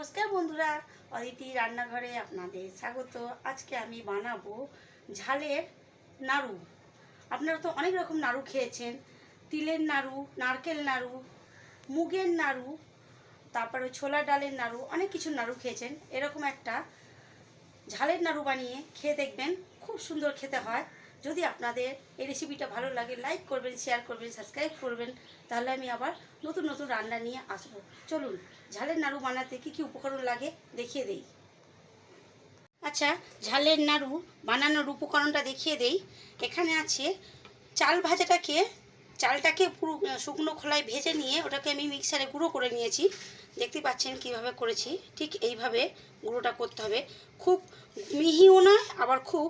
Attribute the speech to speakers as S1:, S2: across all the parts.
S1: নমস্কার বন্ধুরা, অদিতি রান্নাঘরে আপনাদের স্বাগত। আজকে আমি বানাবো ঝালের নাড়ু। আপনারা তো অনেক রকম নাড়ু খেয়েছেন, তিলের নাড়ু, নারকেল নাড়ু, মুগের নাড়ু, তারপরে ছোলা ডালের নাড়ু, অনেক কিছু নাড়ু খেয়েছেন। এরকম একটা ঝালের নাড়ু বানিয়ে খেয়ে দেখবেন, খুব সুন্দর খেতে হয়। যদি আপনাদের এই রেসিপিটা ভালো লাগে লাইক করবেন, শেয়ার করবেন, সাবস্ক্রাইব করবেন, তাহলে আমি আবার নতুন নতুন রান্না নিয়ে আসবো। চলুন ঝালের নাড়ু বানাতে কী কী উপকরণ লাগে দেখিয়ে দেই। আচ্ছা, ঝালের নাড়ু বানানোর উপকরণটা দেখিয়ে দেই। এখানে আছে চালটাকে পুরো শুকনো খোলায় ভেজে নিয়ে ওটাকে আমি মিক্সারে গুঁড়ো করে নিয়েছি। দেখতে পাচ্ছেন কিভাবে করেছি, ঠিক এইভাবে গুঁড়োটা করতে হবে। খুব মিহিও নয়, আবার খুব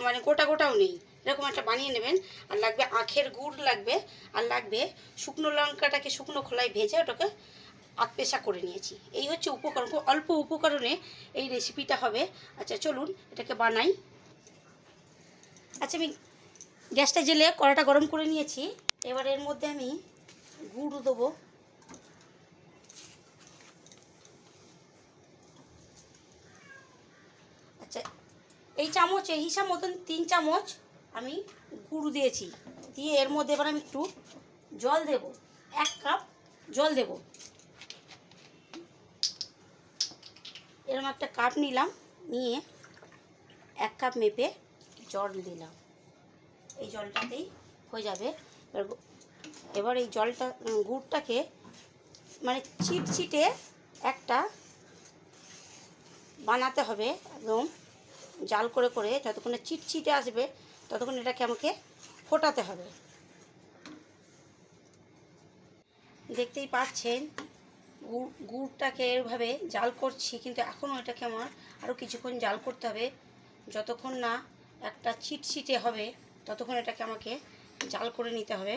S1: মানে গোটা গোটাও নেই, এরকম একটা বানিয়ে নেবেন। আর লাগবে আখের গুড় লাগবে, আর লাগবে শুকনো লঙ্কাটাকে শুকনো খোলায় ভেজে ওটাকে পেশা করে নিয়েছি। এই হচ্ছে উপকরণ, খুব অল্প উপকরণে এই রেসিপিটা হবে। আচ্ছা চলুন এটাকে বানাই। আচ্ছা, আমি গ্যাসটা জ্বেলে কড়াটা গরম করে নিয়েছি। এবার এর মধ্যে আমি গুড় দেবো। আচ্ছা, এই হিসাব মতন 3 চামচ আমি গুড় দিয়েছি। দিয়ে এর মধ্যে এবার আমি একটু জল দেব, 1 কাপ জল দেব। এরকম একটা কাপ নিলাম, নিয়ে 1 কাপ মেপে জল দিলাম। এই জলটাতেই হয়ে যাবে। এবার এই জলটা গুড়টাকে মানে ছিটছিটে একটা বানাতে হবে, একদম জাল করে করে যতক্ষণে চিটচিটে আসবে ততক্ষণ এটাকে আমাকে ফোটাতে হবে। দেখতেই পাচ্ছেন গুড়টাকে এভাবে জাল করছি, কিন্তু এখনও এটাকে আমার আরও কিছুক্ষণ জাল করতে হবে। যতক্ষণ না একটা চিটচিটে হবে ততক্ষণ এটাকে আমাকে জাল করে নিতে হবে।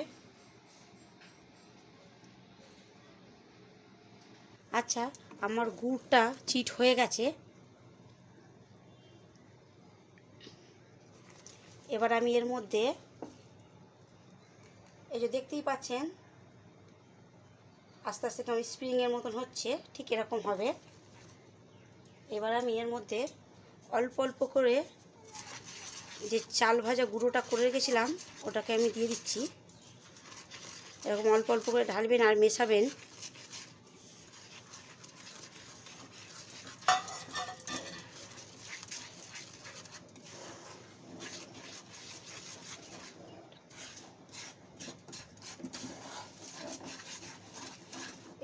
S1: আচ্ছা, আমার গুড়টা চিট হয়ে গেছে। এবার আমি এর মধ্যে এই যে দেখতেই পাচ্ছেন আস্তে আস্তে কেমন স্প্রিংয়ের মতন হচ্ছে, ঠিক এরকম হবে। এবার আমি এর মধ্যে অল্প অল্প করে যে চাল ভাজা গুঁড়োটা করে রেখেছিলাম ওটাকে আমি দিয়ে দিচ্ছি। এরকম অল্প অল্প করে ঢালবেন আর মেশাবেন।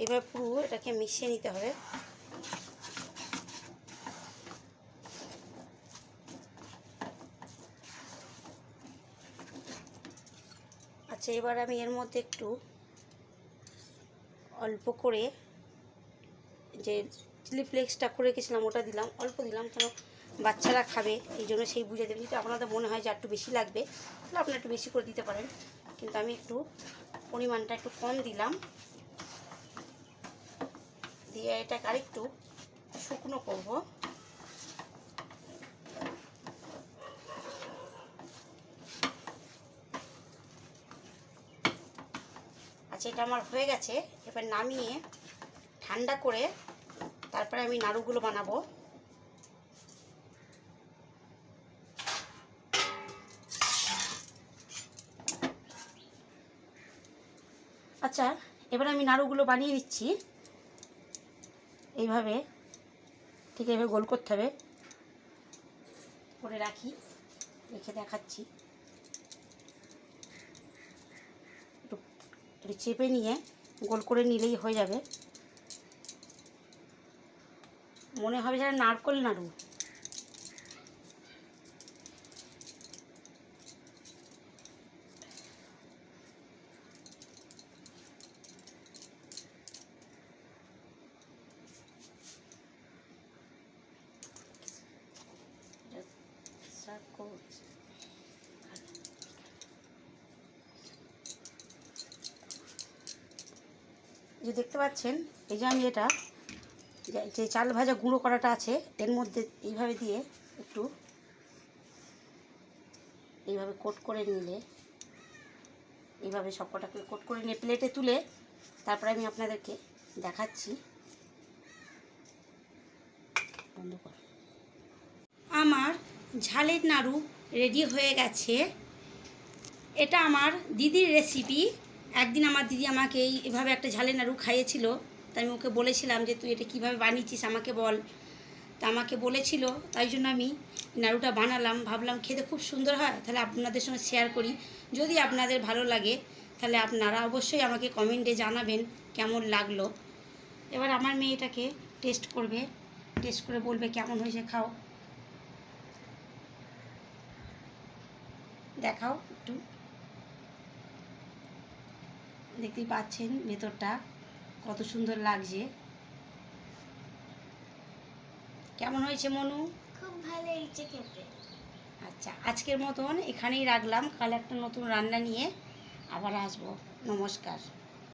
S1: এবার পুরো এটাকে মিশিয়ে নিতে হবে। আচ্ছা, এবার আমি এর মধ্যে একটু অল্প করে যে চিলি ফ্লেক্সটা করে রেখেছিলাম ওটা দিলাম, অল্প দিলাম, কেন বাচ্চারা খাবে এই জন্য সেই বুঝে দেবেন। যদি আপনাদের মনে হয় যে একটু বেশি লাগবে তাহলে আপনারা একটু বেশি করে দিতে পারেন, কিন্তু আমি একটু পরিমাণটা একটু কম দিলাম। দিয়ে এটাকে আরেকটু শুকনো করব। আচ্ছা, এটা আমার হয়ে গেছে। এবার নামিয়ে ঠান্ডা করে তারপরে আমি নাড়ুগুলো বানাবো। আচ্ছা, এবার আমি নাড়ুগুলো বানিয়ে নিচ্ছি। এইভাবে ঠিক এইভাবে গোল করতে হবে। করে রাখি, রেখে দেখাচ্ছি। একটু চেপে নিয়ে গোল করে নিলেই হয়ে যাবে। মনে হবে যেন নারকেল নাড়ু। যে দেখতে পাচ্ছেন, এই যে আমি এটা যে চাল ভাজা গুঁড়ো করাটা আছে এর মধ্যে এইভাবে দিয়ে একটু এইভাবে কোট করে নিলে, এইভাবে সবকটাকে কোট করে নিয়ে প্লেটে তুলে তারপরে আমি আপনাদেরকে দেখাচ্ছি। বন্ধ কর। আমার ঝালের নাড়ু রেডি হয়ে গেছে। এটা আমার দিদির রেসিপি। একদিন আমার দিদি আমাকে এইভাবে একটা ঝালের নাড়ু খাইয়েছিল। তাই আমি ওকে বলেছিলাম যে তুই এটা কীভাবে বানিয়েছিস আমাকে বল। তা আমাকে বলেছিল, তাই জন্য আমি নাড়ুটা বানালাম। ভাবলাম খেতে খুব সুন্দর হয়, তাহলে আপনাদের সঙ্গে শেয়ার করি। যদি আপনাদের ভালো লাগে তাহলে আপনারা অবশ্যই আমাকে কমেন্টে জানাবেন কেমন লাগলো। এবার আমার মেয়ে এটাকে টেস্ট করবে, টেস্ট করে বলবে কেমন হয়েছে। খাও, দেখাও একটু। দেখতেই পাচ্ছেন ভেতরটা কত সুন্দর লাগছে। কেমন হয়েছে মনু?
S2: খুব ভালো হয়েছে খেতে।
S1: আচ্ছা, আজকের মতন এখানেই রাখলাম। কাল একটা নতুন রান্না নিয়ে আবার আসবো। নমস্কার।